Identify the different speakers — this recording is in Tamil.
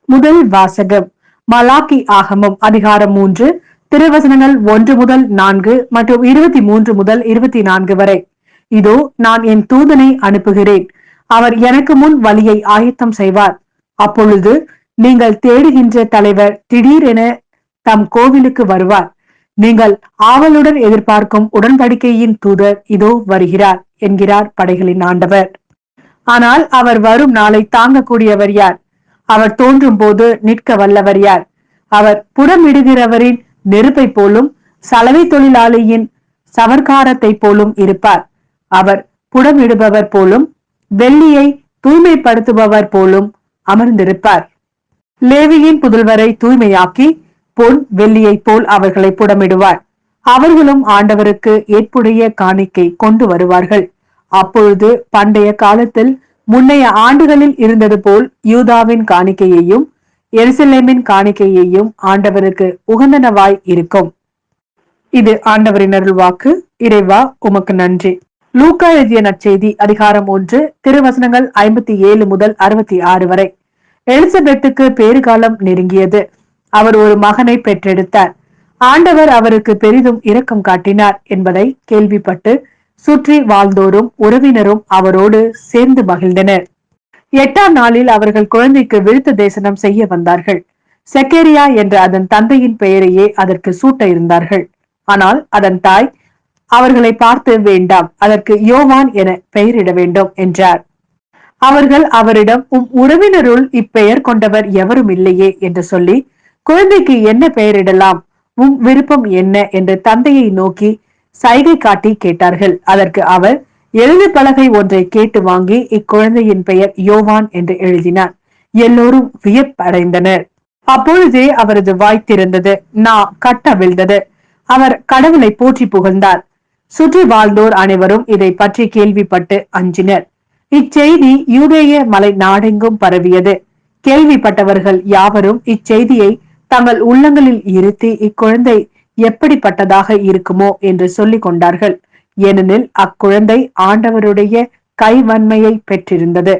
Speaker 1: முதல் வாசகம் மலாக்கி ஆகமம் அதிகாரம் 3 திருவசனங்கள் 1 முதல் 4 மற்றும் 23 முதல் 24 வரை. இதோ நான் என் தூதனை அனுப்புகிறேன், அவர் எனக்கு முன் வழியை ஆயத்தம் செய்வார். அப்பொழுது நீங்கள் தேடுகின்ற தலைவர் திடீரென தம் கோவிலுக்கு வருவார். நீங்கள் ஆவலுடன் எதிர்பார்க்கும் உடன்படிக்கையின் தூதர் இதோ வருகிறார் என்கிறார் படைகளின் ஆண்டவர். ஆனால் அவர் வரும் நாளை தாங்கக்கூடியவர் யார்? அவர் தோன்றும் போது நிற்க வல்லவர் யார்? அவர் புடமிடுகிறவரின் நெருப்பை போலும் சலவை தொழிலாளியின் சவர்க்காரத்தை போலும் இருப்பார். அவர் புடமிடுபவர் போலும் வெள்ளியை தூய்மைப்படுத்துபவர் போலும் அமர்ந்திருப்பார். லேவியின் புதல்வரை தூய்மையாக்கி பொன் வெள்ளியை போல் அவர்களை புடமிடுவார். அவர்களும் ஆண்டவருக்கு ஏற்புடைய காணிக்கை கொண்டு வருவார்கள். அப்பொழுது பண்டைய காலத்தில் முன்னைய ஆண்டுகளில் இருந்தது போல் யூதாவின் காணிக்கையையும் எருசலேமின் காணிக்கையையும் ஆண்டவருக்கு உகந்தனவாய் இருக்கும். இது ஆண்டவரின் அருள்வாக்கு. இறைவா உமக்கு நன்றி. லூக்கா எழுதிய நற்செய்தி அதிகாரம் 1 திருவசனங்கள் 57 முதல் 66 வரை. எலிசபெத்துக்கு பேறுகாலம் நெருங்கியது. அவர் ஒரு மகனை பெற்றெடுத்தார். ஆண்டவர் அவருக்கு பெரிதும் இரக்கம் காட்டினார் என்பதை கேள்விப்பட்டு சுற்றி வாழ்ந்தோரும் உறவினரும் அவரோடு சேர்ந்து மகிழ்ந்தனர். 8ஆம் நாளில் அவர்கள் குழந்தைக்கு விருத்த தேசனம் செய்ய வந்தார்கள். செக்கேரியா என்ற அதன் தந்தையின் பெயரையே அதற்கு சூட்ட இருந்தார்கள். ஆனால் அதன் தாய் அவர்களை பார்த்து, வேண்டாம், அதற்கு யோவான் என பெயரிட வேண்டும் என்றார். அவர்கள் அவரிடம், உறவினருள் இப்பெயர் கொண்டவர் எவரும் இல்லையே என்று சொல்லி, குழந்தைக்கு என்ன பெயரிடலாம், விருப்பம் என்ன என்று தந்தையை நோக்கி சைகை காட்டி கேட்டார்கள். அதற்கு அவர் எழுது பலகை ஒன்றை கேட்டு வாங்கி இக்குழந்தையின் பெயர் யோவான் என்று எழுதினார். எல்லோரும் வியப்படைந்தனர். அப்பொழுதே அவரது வாய் திறந்தது, கட்டவிழ்ந்தது. அவர் கடவுளை போற்றி புகழ்ந்தார். சுற்றி வாழ்ந்தோர் அனைவரும் இதை பற்றி கேள்விப்பட்டு அஞ்சினர். இச்செய்தி யூதேய மலை நாடெங்கும் பரவியது. கேள்விப்பட்டவர்கள் யாவரும் இச்செய்தியை தங்கள் உள்ளங்களில் இருத்தி இக்குழந்தை எப்படிப்பட்டதாக இருக்குமோ என்று சொல்லிக் கொண்டார்கள். ஏனெனில் அக்குழந்தை ஆண்டவருடைய கைவன்மையை பெற்றிருந்தது.